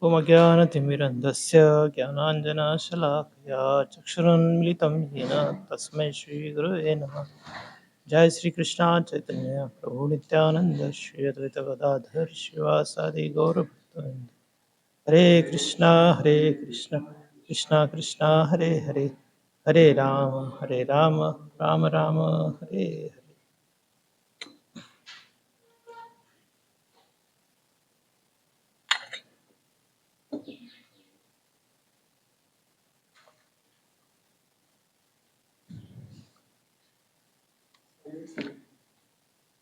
ओमज्ञानतिमिरन्धस्य ज्ञानाञ्जनशलाकया चक्षुरुन्मिलितं येन तस्मै श्रीगुरवे नमः। जय श्री कृष्णा चैतन्य प्रभु नित्यानंद श्री अद्वैत गदाधर शिवासादि गौरभक्तवृंद। हरे कृष्णा कृष्णा कृष्णा हरे हरे, हरे Ram Ram Ram Hare Hare.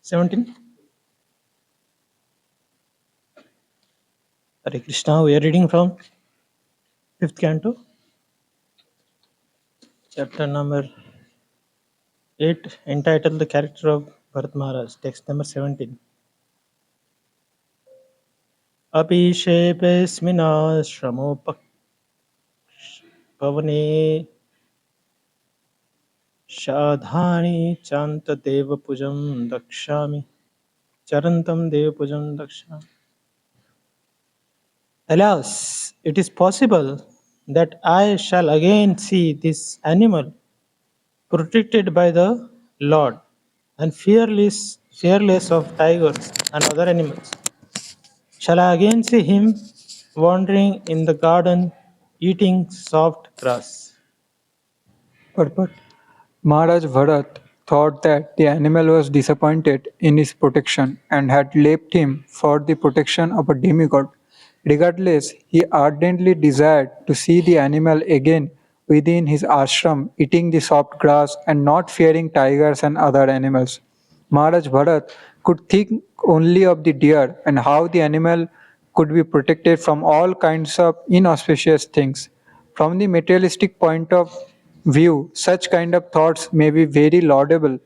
17. Hare Krishna. We are reading from 5th canto, chapter number 8, entitled The Character of Bharat Maharaj, text number 17. अभिषेपेऽस्मिनाश्रमोपवने शाधानि चान्तदेवपूजं दक्षामि चरन्तं देवपूजं दक्षामि. Alas, it is possible that I shall again see this animal protected by the Lord and fearless of tigers and other animals. Shall I again see him wandering in the garden eating soft grass? But Maharaj Bharat thought that the animal was disappointed in his protection and had left him for the protection of a demigod. Regardless, he ardently desired to see the animal again within his ashram, eating the soft grass and not fearing tigers and other animals. Maharaj Bharat could think only of the deer and how the animal could be protected from all kinds of inauspicious things. From the materialistic point of view, such kind of thoughts may be very laudable,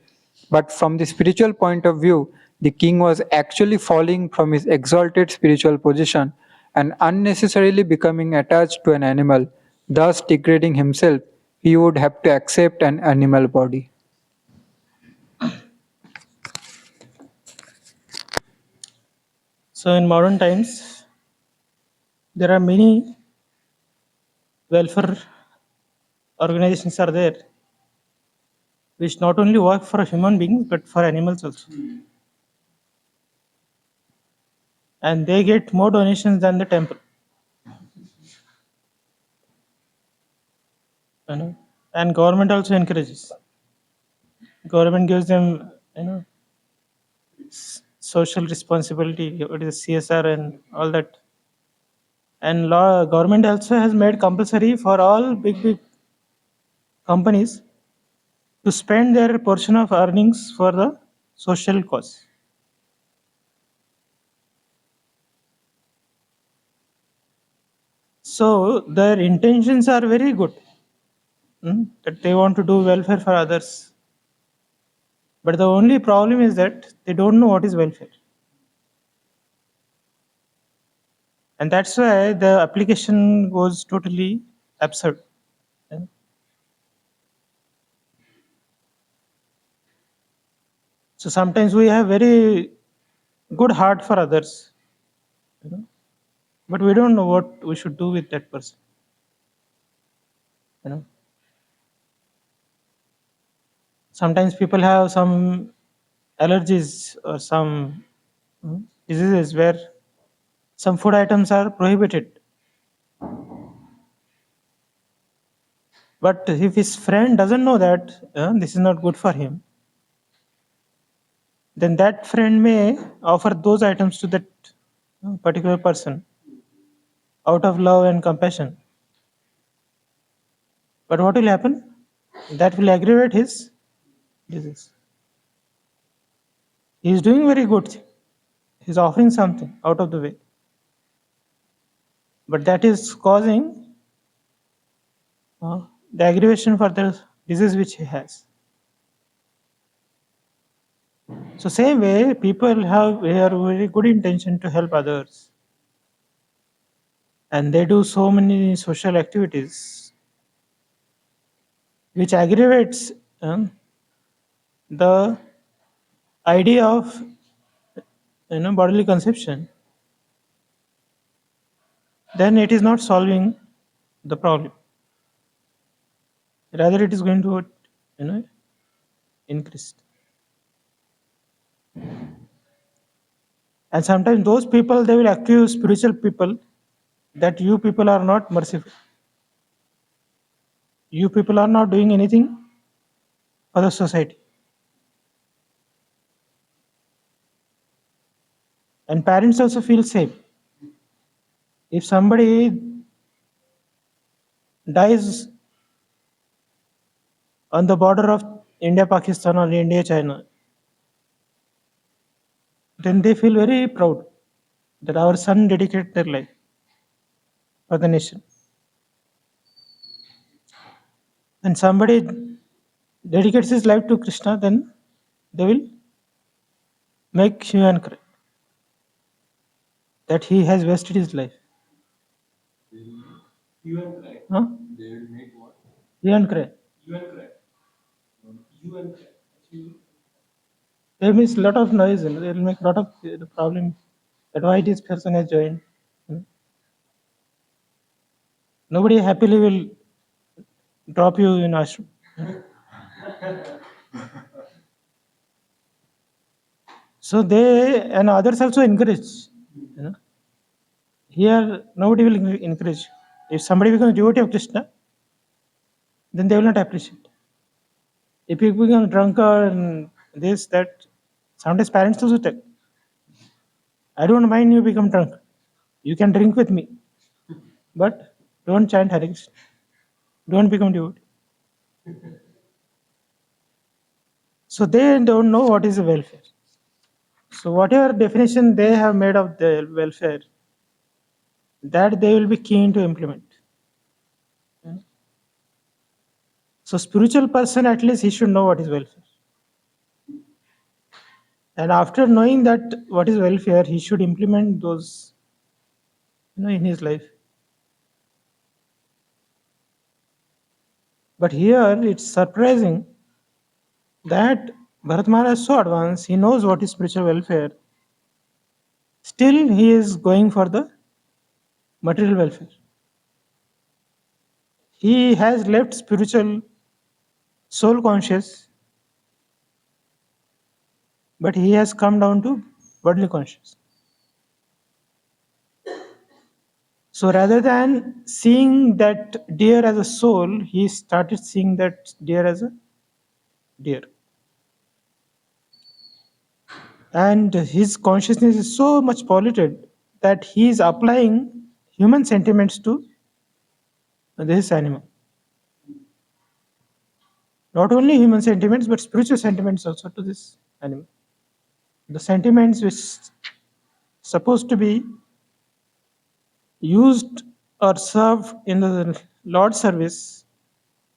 but from the spiritual point of view, the king was actually falling from his exalted spiritual position and unnecessarily becoming attached to an animal, thus degrading himself. He would have to accept an animal body. So, in modern times, there are many welfare organizations are there which not only work for human beings but for animals also, and they get more donations than the temple. You know, and government also encourages. Government gives them, social responsibility, what is CSR and all that. And law government also has made compulsory for all big companies to spend their portion of earnings for the social cause. So their intentions are very good, that they want to do welfare for others. But the only problem is that they don't know what is welfare. And that's why the application goes totally absurd. So sometimes we have very good heart for others, but we don't know what we should do with that person. Sometimes people have some allergies or some diseases where some food items are prohibited. But if his friend doesn't know that this is not good for him, then that friend may offer those items to that particular person out of love and compassion. But what will happen? That will aggravate his disease. He is doing very good thing. He is offering something out of the way. But that is causing the aggravation for the disease which he has. So same way, people have very good intention to help others, and they do so many social activities which aggravates the idea of bodily conception. then it is not solving the problem. Rather, it is going to, increase. And sometimes those people, they will accuse spiritual people that you people are not merciful. You people are not doing anything for the society. And parents also feel same. If somebody dies on the border of India, Pakistan, or India, China, then they feel very proud that our son dedicated their life for the nation. And somebody dedicates his life to Krishna, then they will make hue and cry that he has wasted his life. Huh? Hue and cry. There means lot of noise, they will make lot of the problem that why this person has joined. Nobody happily will drop you in ashram. So they and others also encourage. Here nobody will encourage. If somebody becomes devotee of Krishna, then they will not appreciate. If you become drunkard and this, that, sometimes parents also tell, I don't mind you become drunk. You can drink with me. But don't chant Hare Krishna. Don't become devotee. So they don't know what is the welfare. So whatever definition they have made of the welfare, that they will be keen to implement. So spiritual person, at least he should know what is welfare. And after knowing that what is welfare, he should implement those in his life. But here it's surprising that Bharat Maharaj is so advanced, he knows what is spiritual welfare. Still he is going for the material welfare. He has left spiritual soul conscious, but he has come down to bodily conscious. So rather than seeing that deer as a soul, he started seeing that deer as a deer. And his consciousness is so much polluted that he is applying human sentiments to this animal. Not only human sentiments, but spiritual sentiments also to this animal. The sentiments which supposed to be used or served in the Lord's service,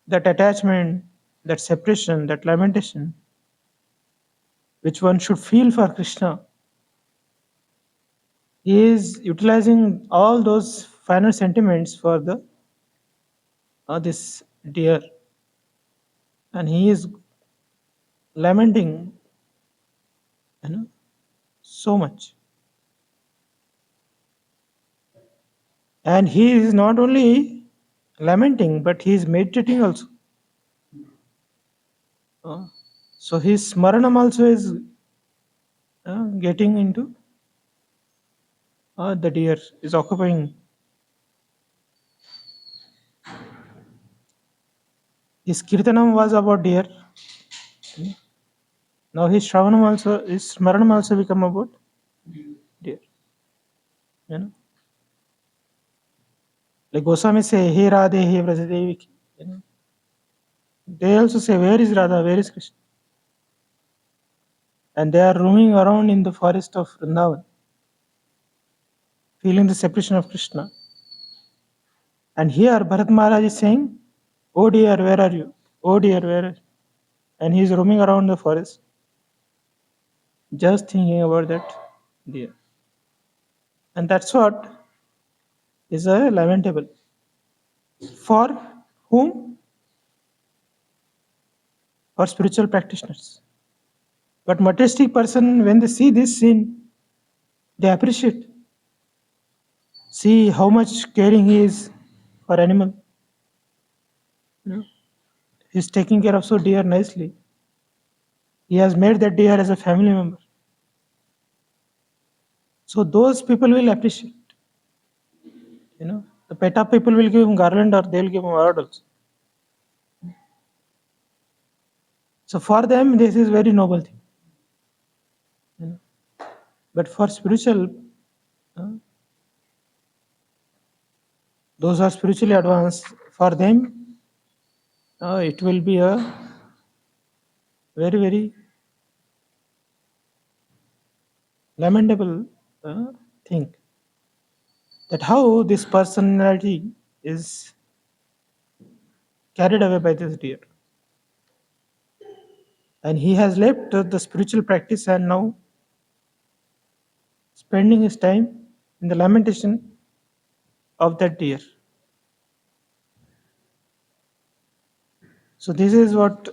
that attachment, that separation, that lamentation, which one should feel for Krishna, he is utilizing all those finer sentiments for the this deer, and he is lamenting, so much. And he is not only lamenting, but he is meditating also. So his smaranam also is getting into the deer, is occupying. His kirtanam was about deer. Now his shravanam also, his smaranam also become about deer. Like Goswami say, Hey Radhe, Hey Vrajadevi. They also say, where is Radha, where is Krishna? And they are roaming around in the forest of Vrindavan, feeling the separation of Krishna. And here Bharat Maharaj is saying, oh dear, where are you? Oh dear, where are you? And he is roaming around the forest, just thinking about that deer. And that's what is a lamentable. For whom? For spiritual practitioners. But materialistic person, when they see this scene, they appreciate. See how much caring he is for animal. He's taking care of so deer nicely. He has made that deer as a family member. So those people will appreciate. The PETA people will give him garland or they'll give him award also. So for them, this is very noble thing. But for spiritual, those who are spiritually advanced, for them, it will be a very, very lamentable thing. That how this personality is carried away by this deer. And he has left the spiritual practice and now spending his time in the lamentation of that deer. So this is what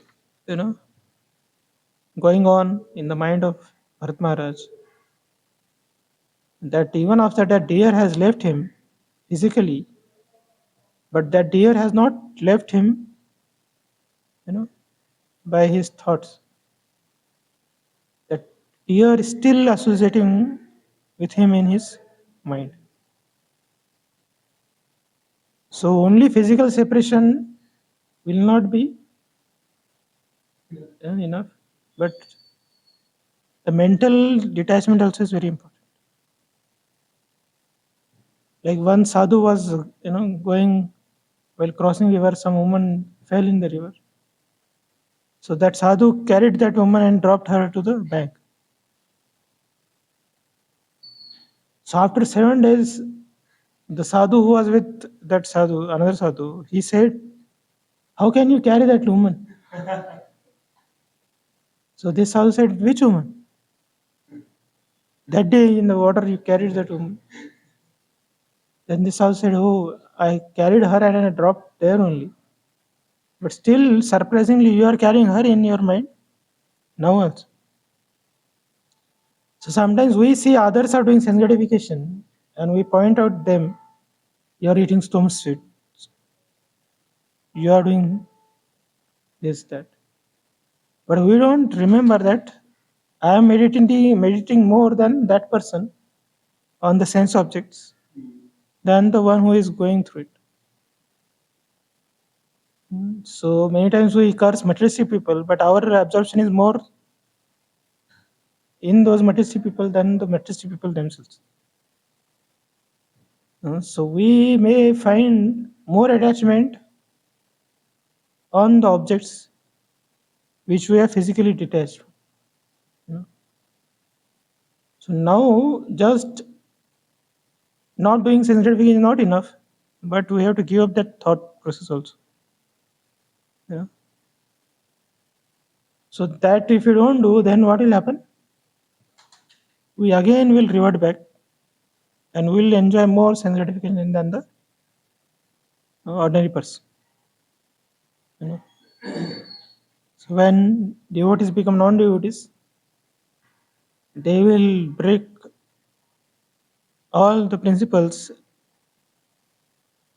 going on in the mind of Bharat Maharaj. That even after that deer has left him physically, but that deer has not left him, by his thoughts. That deer is still associating with him in his mind. So only physical separation will not be enough, but the mental detachment also is very important. Like one sadhu was, going while crossing river, some woman fell in the river. So that sadhu carried that woman and dropped her to the bank. So after 7 days, the sadhu who was with that sadhu, another sadhu, he said, "How can you carry that woman?" So this sadhu said, "Which woman?" "That day in the water you carried that woman." Then the sadhu said, "Oh, I carried her and I dropped there only. But still, surprisingly, you are carrying her in your mind now also." So sometimes we see others are doing sense gratification and we point out them, "You are eating stomach sweet. You are doing this, that." But we don't remember that I am meditating more than that person on the sense objects than the one who is going through it. So many times we curse materialistic people, but our absorption is more in those materialistic people than the materialistic people themselves. So we may find more attachment on the objects which we are physically detached from. So now just not doing sense gratification is not enough, but we have to give up that thought process also. So that if you don't do, then what will happen? We again will revert back and will enjoy more sense gratification than the ordinary person. So when devotees become non-devotees, they will break all the principles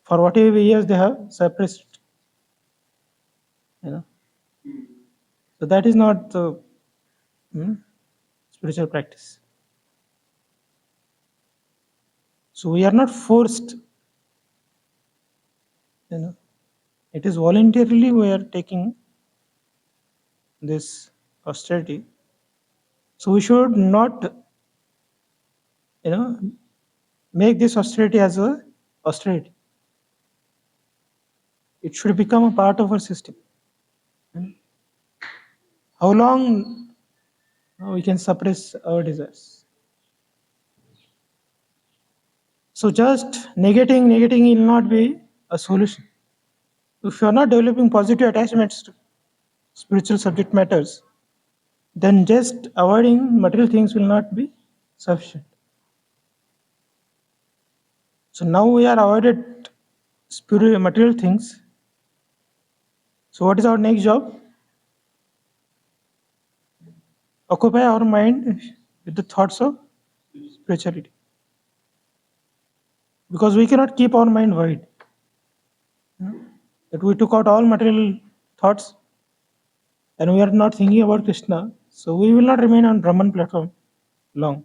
for whatever years they have suppressed. So that is not the spiritual practice. So we are not forced. It is voluntarily we are taking this austerity. So we should not, make this austerity as a austerity. It should become a part of our system. How long we can suppress our desires? So just negating will not be a solution. If you are not developing positive attachments to spiritual subject matters, then just avoiding material things will not be sufficient. So now we are avoided spiritual material things. So what is our next job? Occupy our mind with the thoughts of spirituality. because we cannot keep our mind void. That we took out all material thoughts and we are not thinking about Krishna, so we will not remain on Brahman platform long.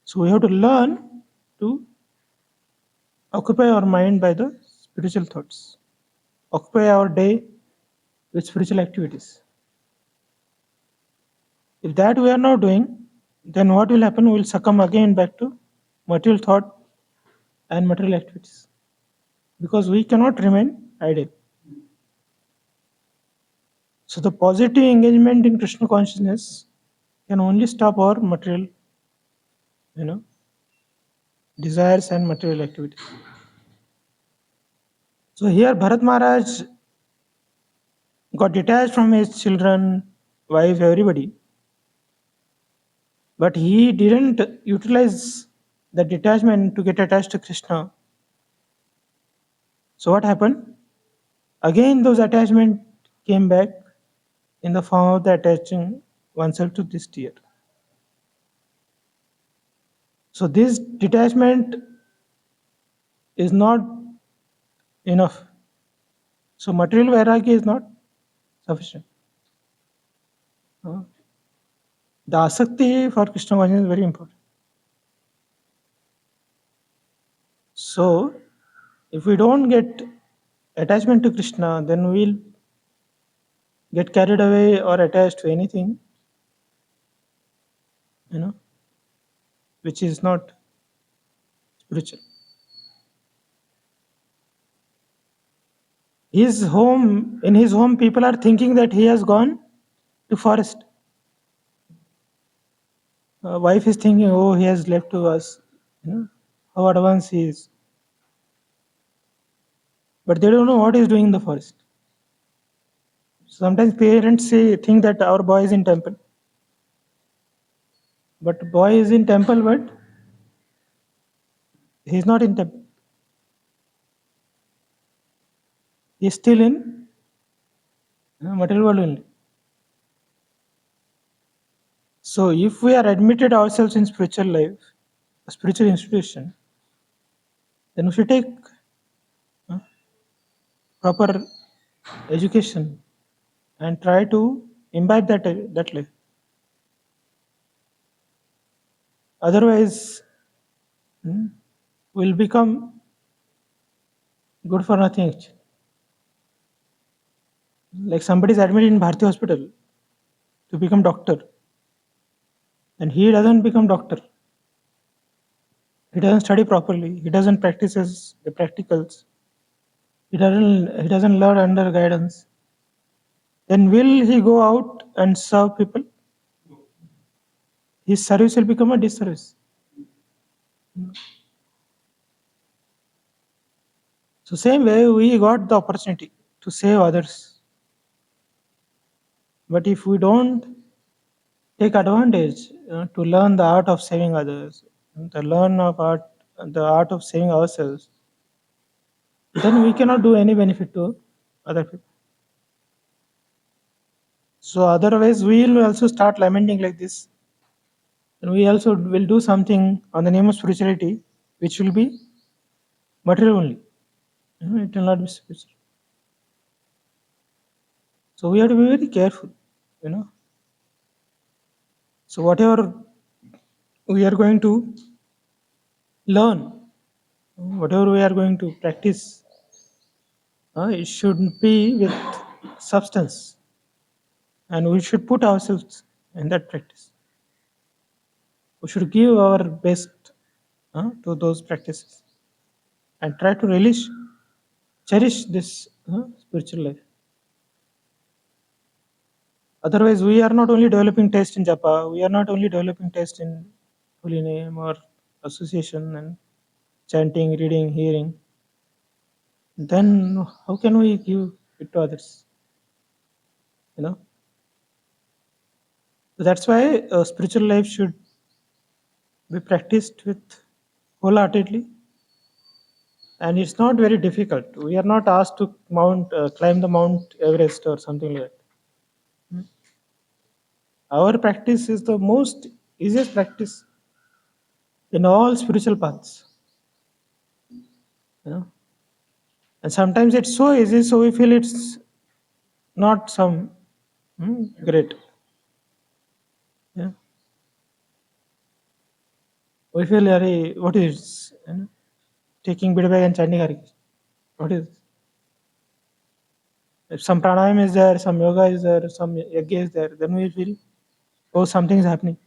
So we have to learn to occupy our mind by the spiritual thoughts, occupy our day with spiritual activities. If that we are not doing, then what will happen? We will succumb again back to material thought and material activities, because we cannot remain idle. So the positive engagement in Krishna consciousness can only stop our material, desires and material activities. So here Bharat Maharaj got detached from his children, wife, everybody, but he didn't utilize the detachment to get attached to Krishna. So what happened? Again, those attachments came back in the form of the attaching oneself to this deer. So this detachment is not enough. So material vairagya is not sufficient. The asakti for Krishna consciousness is very important. So if we don't get attachment to Krishna, then we'll get carried away or attached to anything, which is not spiritual. In his home, people are thinking that he has gone to forest. Wife is thinking, oh, he has left to us. How advanced he is. But they don't know what he's doing in the forest. Sometimes parents think that our boy is in temple. But boy is in temple, but he's not in temple. He's still in material world only. So if we are admitted ourselves in spiritual life, a spiritual institution, then we should take proper education and try to imbibe that life. Otherwise, we'll become good for nothing. Like somebody is admitted in Bharti hospital to become doctor, and he doesn't become doctor. He doesn't study properly. He doesn't practice the practicals. He doesn't learn under guidance. Then will he go out and serve people? His service will become a disservice. So same way we got the opportunity to save others. But if we don't take advantage to learn the art of saving others, the art of saving ourselves, then we cannot do any benefit to other people. So otherwise we will also start lamenting like this. And we also will do something on the name of spirituality, which will be material only. It will not be spiritual. So we have to be very careful, So whatever we are going to learn, whatever we are going to practice, it should be with substance. And we should put ourselves in that practice. We should give our best to those practices and try to cherish this spiritual life. Otherwise, we are not only developing taste in japa, we are not only developing taste in holy name or association and chanting, reading, hearing. Then how can we give it to others? So that's why spiritual life should be practiced with wholeheartedly, and it's not very difficult. We are not asked to climb the Mount Everest or something like that. Our practice is the most easiest practice in all spiritual paths. you know. And sometimes it's so easy, so we feel it's not some great. Yeah. We feel, what is, taking big bag and chanting Hare Krishna. What is? If some pranayam is there, some yoga is there, some yajna is there, then we feel, oh, something is happening.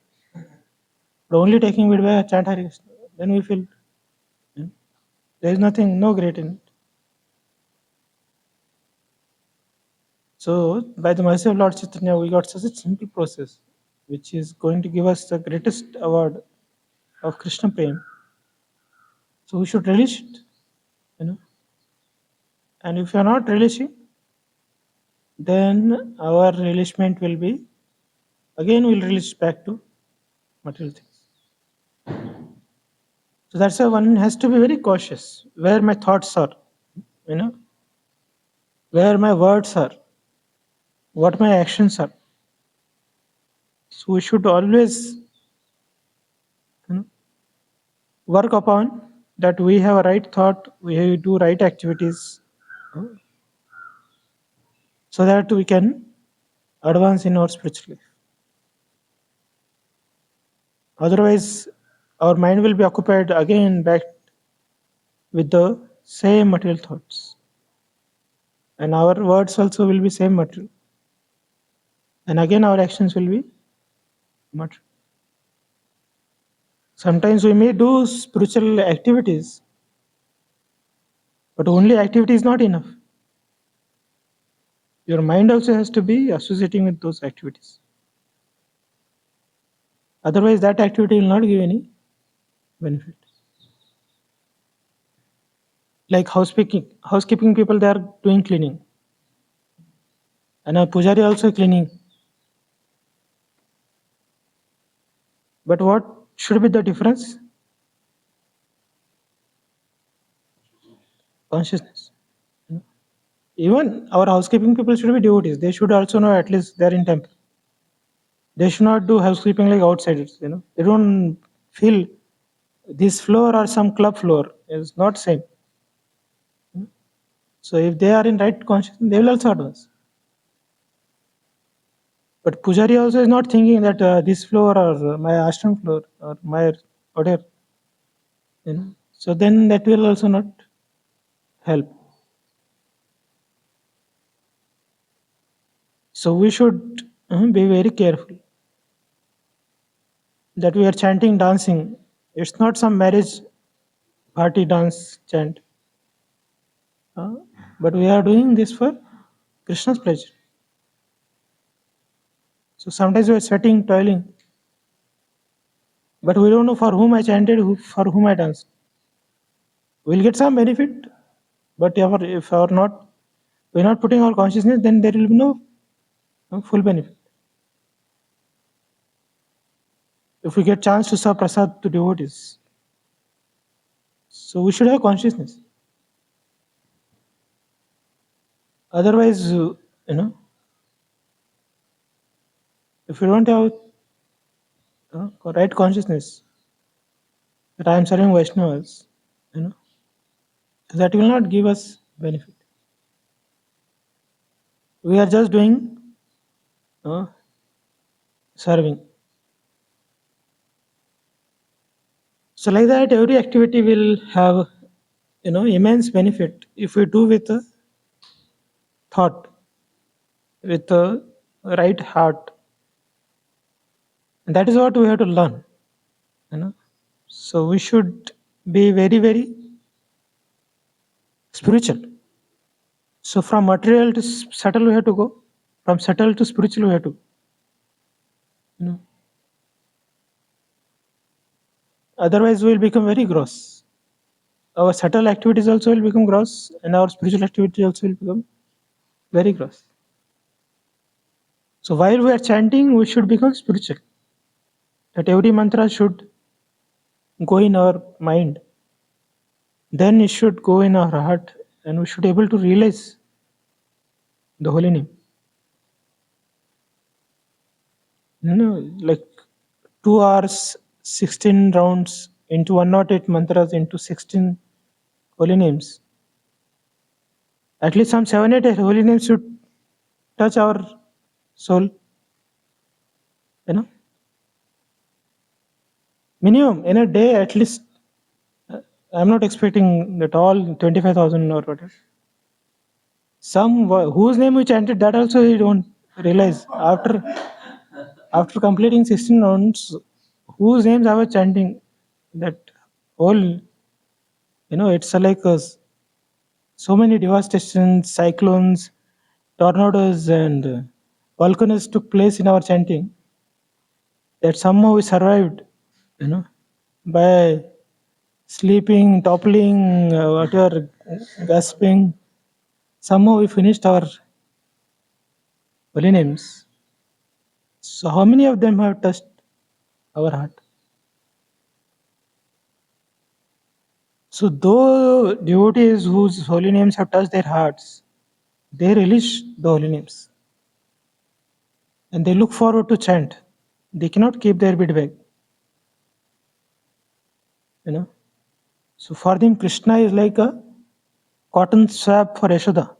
But only taking big bag and chant Hare Krishna, then we feel there is nothing, no great in it. So, by the mercy of Lord Chaitanya, we got such a simple process, which is going to give us the greatest award of Krishna Prem. So, we should relish it, you know. And if you are not relishing, then our relishment will be, again, we'll relish back to material things. So, that's why one has to be very cautious where my thoughts are, where my words are, what my actions are. So, we should always, work upon that we have a right thought, we do right activities, so that we can advance in our spiritual life. Otherwise, our mind will be occupied again back with the same material thoughts, and our words also will be same material, and again our actions will be material. Sometimes we may do spiritual activities, but only activity is not enough. Your mind also has to be associating with those activities. Otherwise, that activity will not give any benefit. Like housekeeping people, they are doing cleaning, and a pujari also cleaning. But what should be the difference? Consciousness. Even our housekeeping people should be devotees. They should also know at least they're in temple. They should not do housekeeping like outsiders. They don't feel this floor or some club floor is not same. So if they are in right consciousness, they will also advance. But pujari also is not thinking that this floor or my ashram floor or my whatever. So then that will also not help. So we should be very careful that we are chanting, dancing. It's not some marriage party dance chant, but we are doing this for Krishna's pleasure. So sometimes we are sweating, toiling, but we don't know for whom I chanted, for whom I danced. We'll get some benefit, but if we're not putting our consciousness, then there will be no full benefit. If we get chance to serve prasad to devotees, so we should have consciousness. Otherwise, if we don't have right consciousness that I am serving Vaishnavas, that will not give us benefit. We are just doing serving. So like that, every activity will have immense benefit if we do with a thought, with a right heart. And that is what we have to learn. So we should be very, very spiritual. So from material to subtle we have to go. From subtle to spiritual we have to go. Otherwise we will become very gross. Our subtle activities also will become gross, and our spiritual activities also will become very gross. So while we are chanting, we should become spiritual. That every mantra should go in our mind. Then it should go in our heart, and we should be able to realize the holy name. Like 2 hours, 16 rounds into 108 mantras into 16 holy names. At least some 7 8 holy names should touch our soul. Minimum in a day, at least. I'm not expecting that all 25,000 or whatever. Some whose name we chanted, that also we don't realize. After completing 16 rounds, whose names I was chanting, that whole, it's like so many devastations, cyclones, tornadoes, and volcanoes took place in our chanting, that somehow we survived, by sleeping, toppling, whatever, gasping. Somehow we finished our holy names. So how many of them have touched our heart? So those devotees whose holy names have touched their hearts, they relish the holy names and they look forward to chant. They cannot keep their bead bag. So for them, Krishna is like a cotton swab for Yashoda.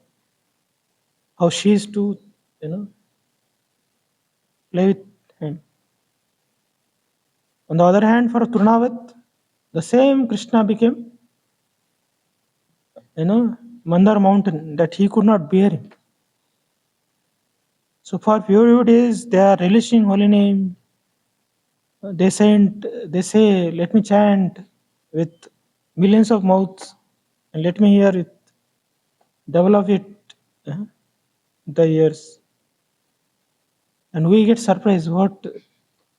How she is to, play with him. On the other hand, for Turnavat, the same Krishna became, Mandar mountain, that he could not bear him. So for pure devotees, they are relishing holy name. They say, let me chant with millions of mouths and let me hear it, develop it, the ears. And we get surprised what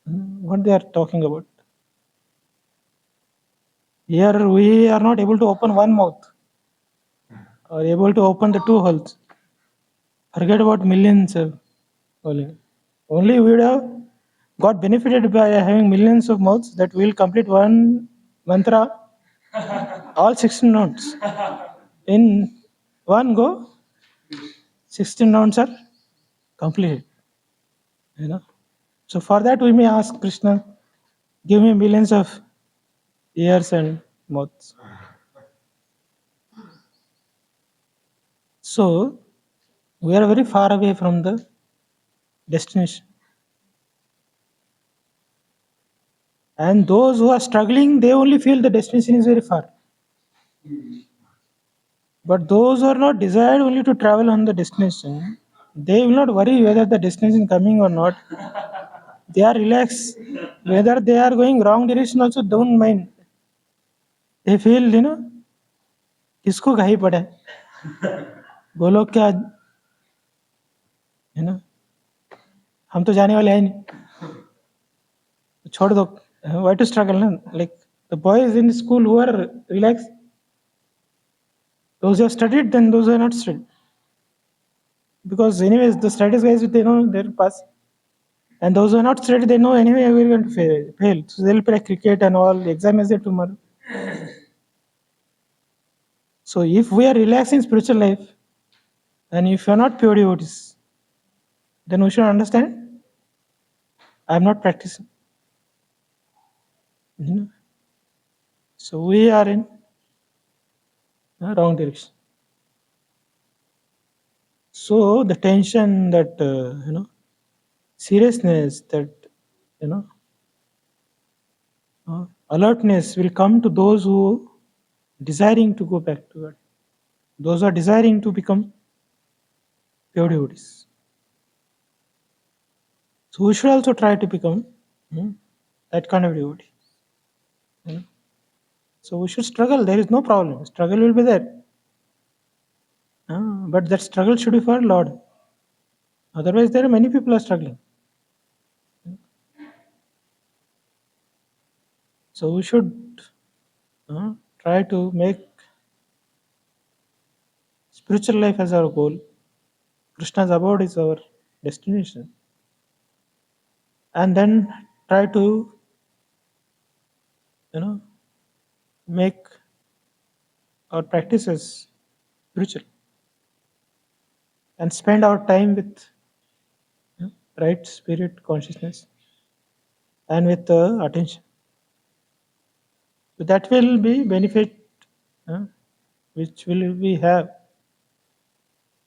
they are talking about. Here we are not able to open one mouth or able to open the two holes. Forget about millions of holy. Only we would have got benefited by having millions of mouths, that we will complete one mantra, all 16 rounds. In one go, 16 rounds are completed. So for that we may ask Krishna, give me millions of ears and mouths. So we are very far away from the destination. And those who are struggling, they only feel the destination is very far. But those who are not desired only to travel on the destination, they will not worry whether the destination is coming or not. They are relaxed. Whether they are going wrong direction also don't mind. They feel, किसको घाई पड़ा है, वो लोग क्या, हम तो जाने वाले हैं नहीं, छोड़ दो. Why to struggle? Like the boys in school who are relaxed, those who have studied, then those who are not studied. Because anyways, the studies guys, they know they'll pass. And those who are not studied, they know anyway we're going to fail. So they'll play cricket and all. The exam is there tomorrow. So if we are relaxed in spiritual life, and if you are not pure devotees, then we should understand, I am not practicing. So we are in the wrong direction. So the tension, that seriousness, that alertness will come to those who desiring to go back to God. Those who are desiring to become pure devotees. So we should also try to become that kind of devotee. So we should struggle. There is no problem. Struggle will be there. But that struggle should be for Lord. Otherwise, there are many people are struggling. So we should try to make spiritual life as our goal. Krishna's abode is our destination. And then try to, make our practices spiritual. And spend our time with right spirit consciousness and with attention. So that will be benefit which will we have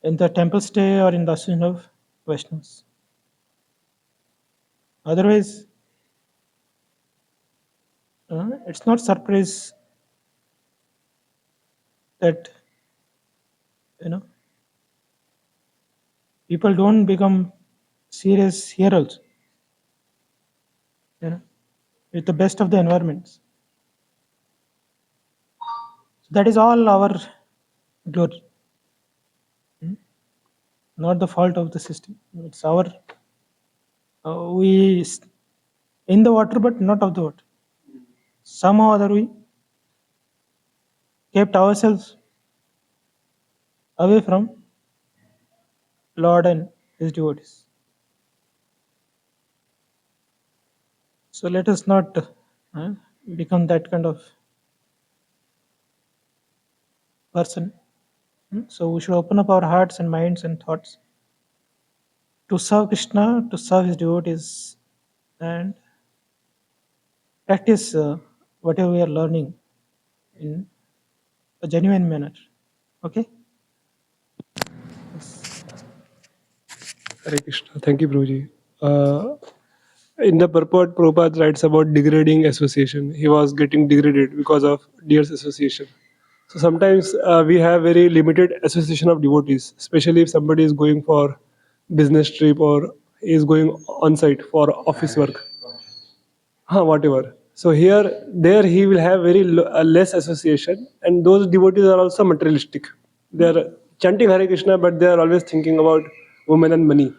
in the temple stay or in the association of Vaishnavas. Otherwise, it's not surprise that people don't become serious here also, with the best of the environments. So that is all our glory, not the fault of the system. It's our we in the water, but not of the water. Somehow or other we kept ourselves away from Lord and His devotees. So let us not become that kind of person. So we should open up our hearts and minds and thoughts to serve Krishna, to serve His devotees, and practice whatever we are learning in a genuine manner. Okay? Hare Krishna. Thank you, Prabhuji. In the purport, Prabhupada writes about degrading association. He was getting degraded because of deer's association. So sometimes we have very limited association of devotees, especially if somebody is going for business trip or is going on site for office work. Whatever. So there he will have very less association, and those devotees are also materialistic. They are chanting Hare Krishna, but they are always thinking about women and money.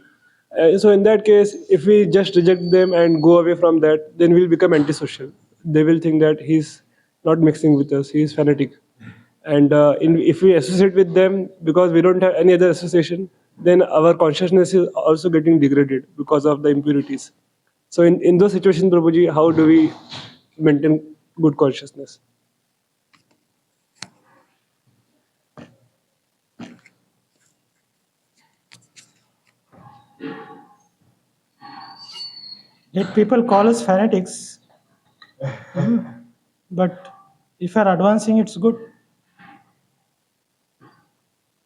So in that case, if we just reject them and go away from that, then we'll become antisocial. They will think that he's not mixing with us, he is fanatic. And if we associate with them because we don't have any other association, then our consciousness is also getting degraded because of the impurities. So in those situations, Prabhuji, how do we maintain good consciousness? Let people call us fanatics, but if you are advancing, it's good.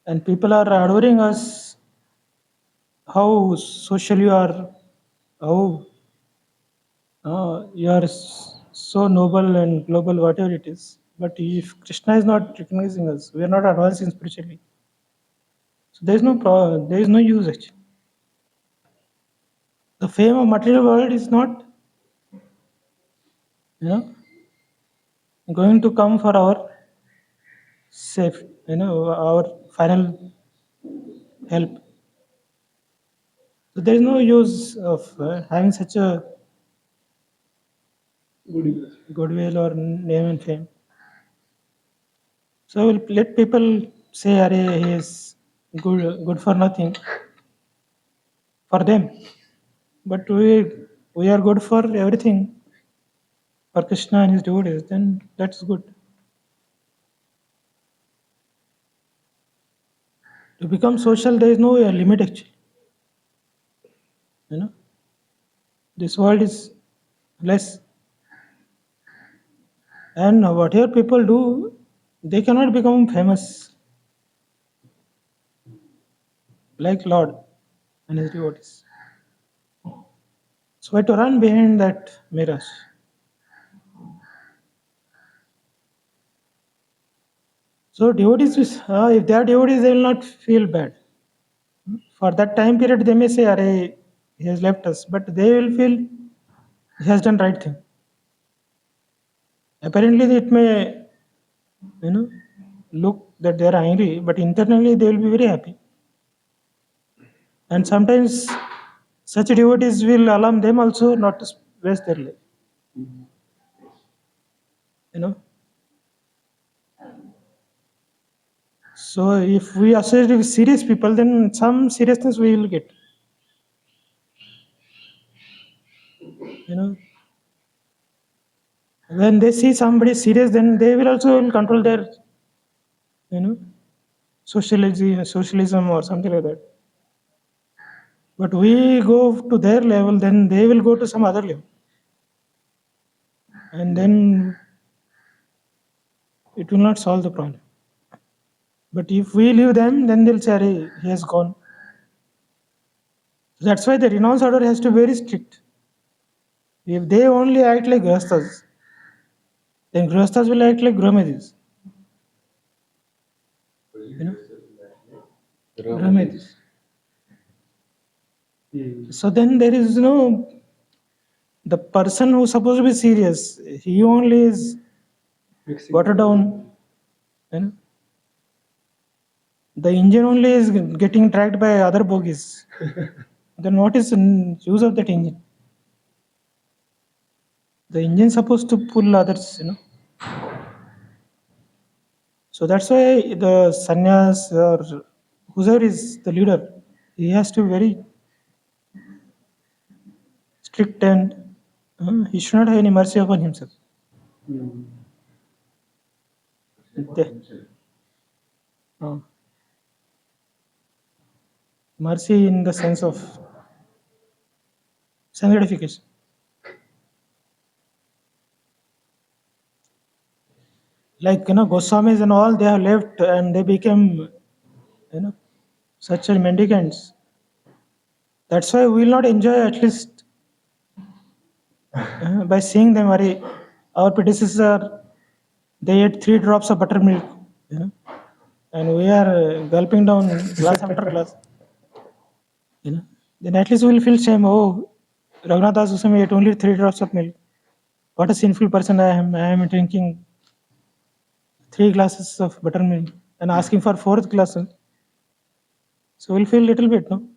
And people are adoring us, how social you are, how you are so noble and global, whatever it is. But if Krishna is not recognizing us, we are not advancing spiritually. So there is there is no use actually. The fame of material world is not, going to come for our safe, our final help. So there is no use of having such a goodwill or name and fame. So let people say, "Are he is good for nothing," for them. But we are good for everything, for Krishna and his devotees. Then that's good. To become social, there is no limit actually. This world is less, and whatever people do, they cannot become famous like Lord and his devotees. So we have to run behind that mirage. So devotees, if they are devotees, they will not feel bad. For that time period, they may say, "Arey, he has left us," but they will feel he has done right thing. Apparently, it may, look that they are angry, but internally they will be very happy. And sometimes such devotees will alarm them also not to waste their life. You know. So if we associate with serious people, then some seriousness we will get. When they see somebody serious, then they will also control their, socialism or something like that. But we go to their level, then they will go to some other level, and then it will not solve the problem. But if we leave them, then they'll say, "Arey, he has gone." That's why the renounce order has to be very strict. If they only act like grihasthas, then grihasthas will act like Brahmadis. You know? Brahmadis. So then there is no, the person who's supposed to be serious, he only is watered down. You know? The engine only is getting tracked by other bogies. Then what is the use of that engine? The engine is supposed to pull others, you know. So that's why the sannyas or whoever is the leader, he has to be very strict and he should not have any mercy upon himself. Uh, mercy in the sense of sanctification. Like, Goswamis and all, they have left and they became, such a mendicants. That's why we will not enjoy, at least by seeing them. Our predecessor, they ate 3 drops of buttermilk, and we are gulping down glass after glass. Then at least we will feel shame. Oh, Raghunath Das Goswami ate only 3 drops of milk. What a sinful person I am. I am drinking 3 glasses of buttermilk and asking for 4th glass. So we'll feel little bit, no?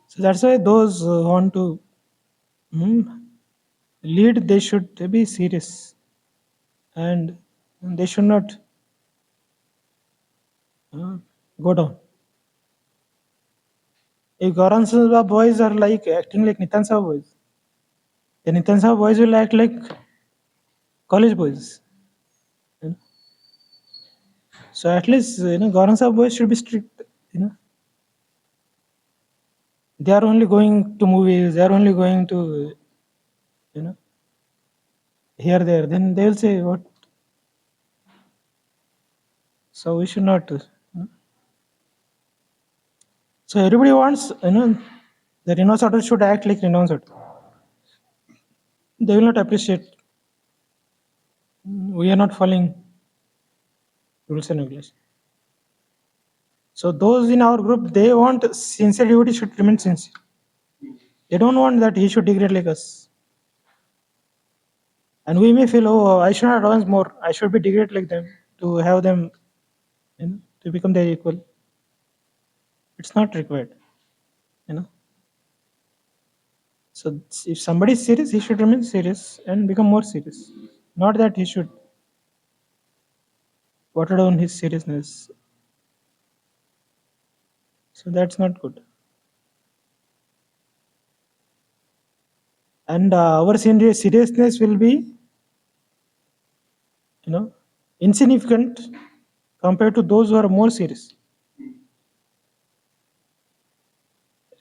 So that's why those who want to lead, they should be serious and they should not go down. If Gauranga Sabha boys are like acting like Nitan Sabha boys, then Nitan Sabha boys will act like college boys. So at least Gauranga Sabha boys should be strict. They are only going to movies. They are only going to here there. Then they will say what. So we should not. So everybody wants the renounce order should act like renounce order. They will not appreciate. We are not following rules and regulations. So those in our group, they want sincere devotee should remain sincere. They don't want that he should degrade like us. And we may feel, oh, I should not advance more. I should be degraded like them to have them, to become their equal. It's not required, So if somebody is serious, he should remain serious and become more serious. Not that he should water down his seriousness. So that's not good. And our seriousness will be, insignificant compared to those who are more serious.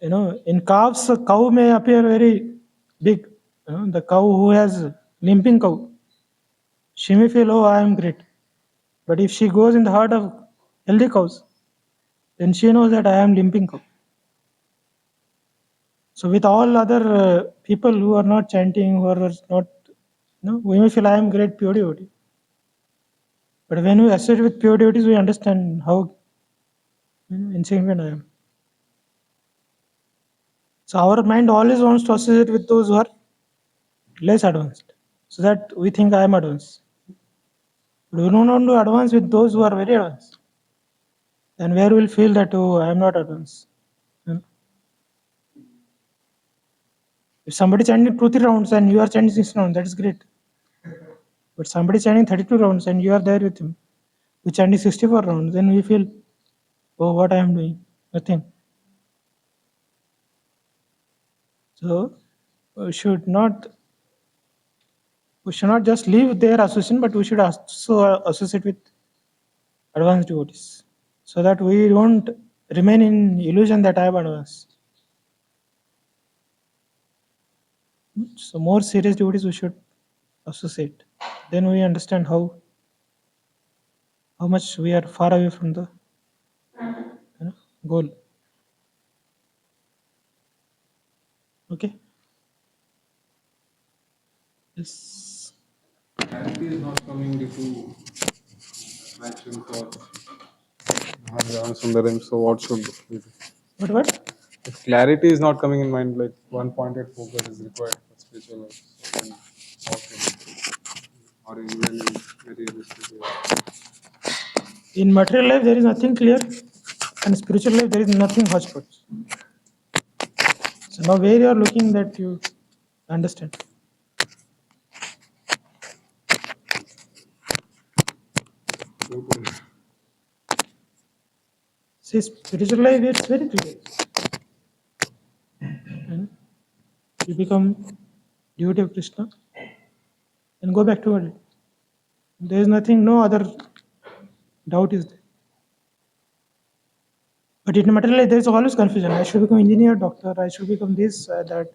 In calves, a cow may appear very big. The cow who has limping cow, she may feel, oh, I am great. But if she goes in the herd of healthy cows, then she knows that I am limping cow. So with all other people who are not chanting, who are not, we may feel I am great pure devotee. But when we associate with pure devotees, we understand how insignificant I am. So our mind always wants to associate with those who are less advanced, so that we think I am advanced. But we don't want to advance with those who are very advanced. Then where we'll feel that, oh, I am not advanced. If somebody chanting 2-3 rounds and you are chanting 6 rounds, that is great. But somebody chanting 32 rounds and you are there with him, who chanting 64 rounds, then we feel, oh, what I am doing? Nothing. So we should not just leave their association, but we should also associate with advanced devotees, so that we don't remain in illusion that I am advanced. So more serious devotees we should associate. Then we understand how how much we are far away from the goal. Okay. Yes. Clarity is not coming due to actions or Sundaram. So what should we do? What? If clarity is not coming in mind, like one pointed focus is required for spiritual life. So then how should we do? Or in really very realistic way? In material life, there is nothing clear, and spiritual life, there is nothing hodgepodge. So now, where you are looking, that you understand. See, spiritual life, it's very clear. And you become devotee of Krishna and go back to world. There is nothing, no other doubt is there. But in material life, there is always confusion. I should become engineer, doctor. I should become this, that.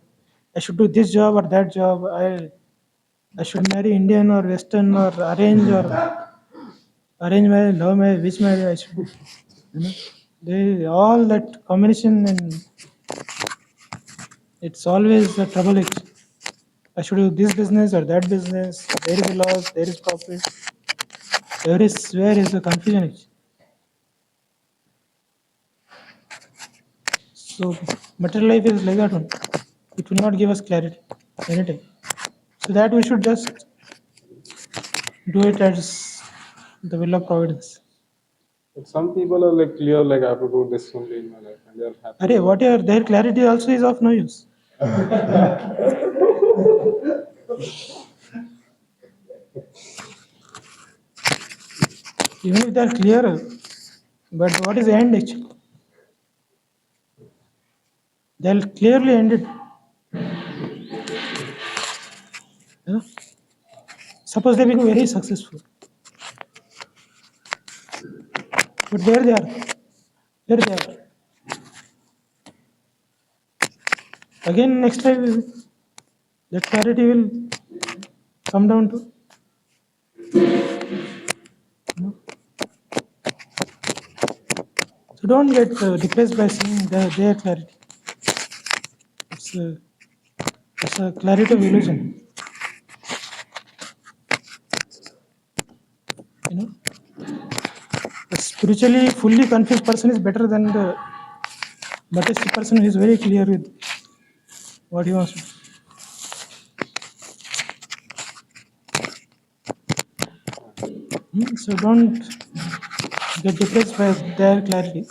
I should do this job or that job. I should marry Indian or Western or arrange marriage, love marriage, which marriage I should do. You know, they all that combination, and it's always a trouble. I should do this business or that business. There is a loss, there is profit. Where is the confusion? So material life is like that one. It will not give us clarity anytime. So that we should just do it as the will of providence. But some people are like clear, like I have to do this only in my life, and they are happy. Whatever, their clarity also is of no use. Even if they are clear, but what is the end actually? They'll clearly end it. Suppose they become very successful. But where they are? Where they are? Again, next time, that clarity will come down to. So don't get depressed by seeing their clarity. It's a clarity of illusion. You know, a spiritually fully confused person is better than the materialistic person who is very clear with what he wants to do. So don't get depressed by their clarity.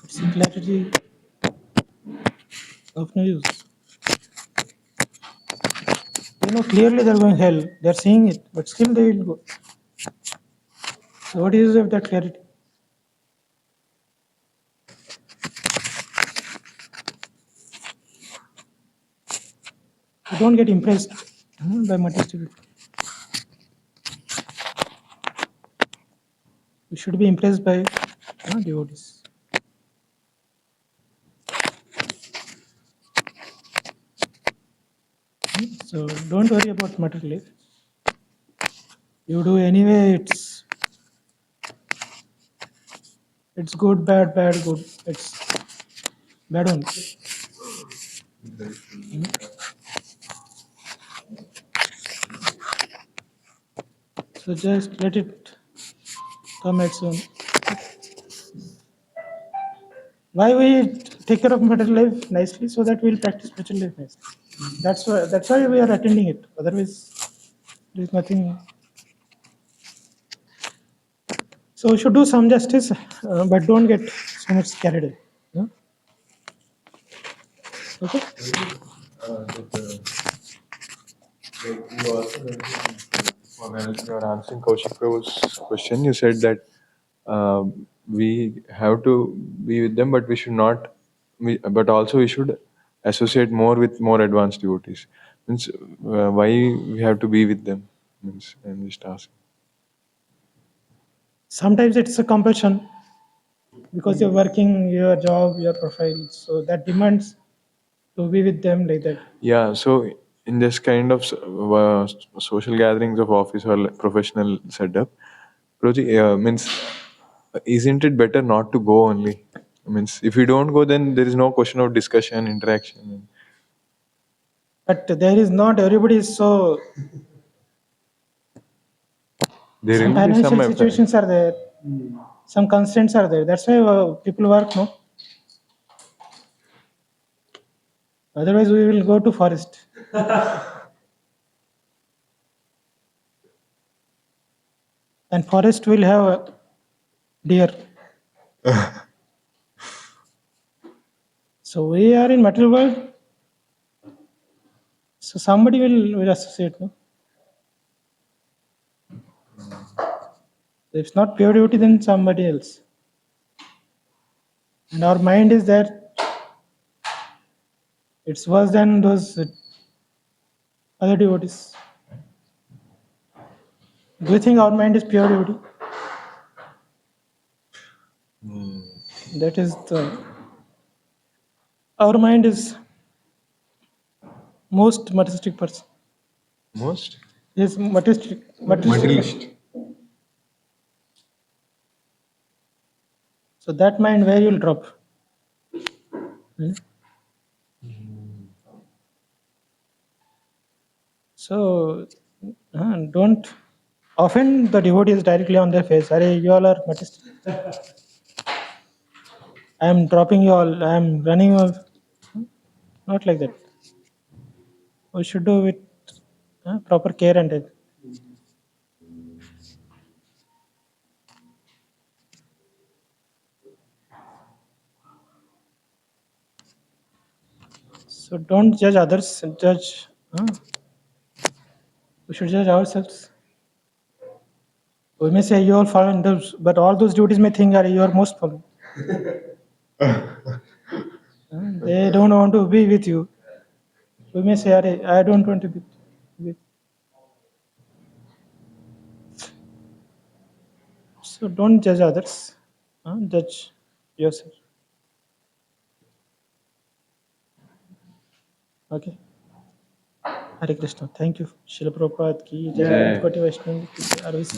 It's a clarity of no use. Clearly they're going hell. They're seeing it, but still they will go. So what is of that clarity? So don't get impressed by materialistic people. We should be impressed by devotees. So don't worry about material life. You do anyway. It's good, bad, good. It's bad only. So just let it come at soon. Why we take care of material life nicely? So that we'll practice spiritual life nicely. That's why we are attending it. Otherwise, there is nothing. So we should do some justice, but don't get so much carried away. Okay. You also mentioned, when you were answering Kaushik Prabhu's question, you said that we have to be with them, but we should not. But also we should associate more with more advanced devotees. Means why we have to be with them? Means I'm just asking. Sometimes it's a compulsion because you're working, your job, your profile, so that demands to be with them like that. Yeah. So in this kind of social gatherings of office or professional setup, Prabhuji, means, isn't it better not to go only? Means, if you don't go, then there is no question of discussion, interaction. But there is not everybody is so. There Some will be financial some situations are there. Some constraints are there. That's why people work, no? Otherwise, we will go to forest. And forest will have a deer. So we are in material world. So somebody will associate, no? If it's not pure devotee, then somebody else. And our mind is that it's worse than those other devotees. Do you think our mind is pure devotee? That is the. Our mind is most materialistic person. most Yes, materialistic. materialist. So that mind, where you'll drop? Hmm? So don't offend the devotees directly on their face. Are you all are materialistic? I am dropping you all. I am running off. Not like that. We should do with proper care and help. So don't judge others. Judge. We should judge ourselves. We may say you all follow in those, but all those devotees may think you are most following. They don't want to be with you. We may say, I don't want to be with. So don't judge others. Judge yourself. Okay. Hare Krishna. Thank you. Srila Prabhupada ki jai. Jai. Koti Vaishnava ki jai. RVC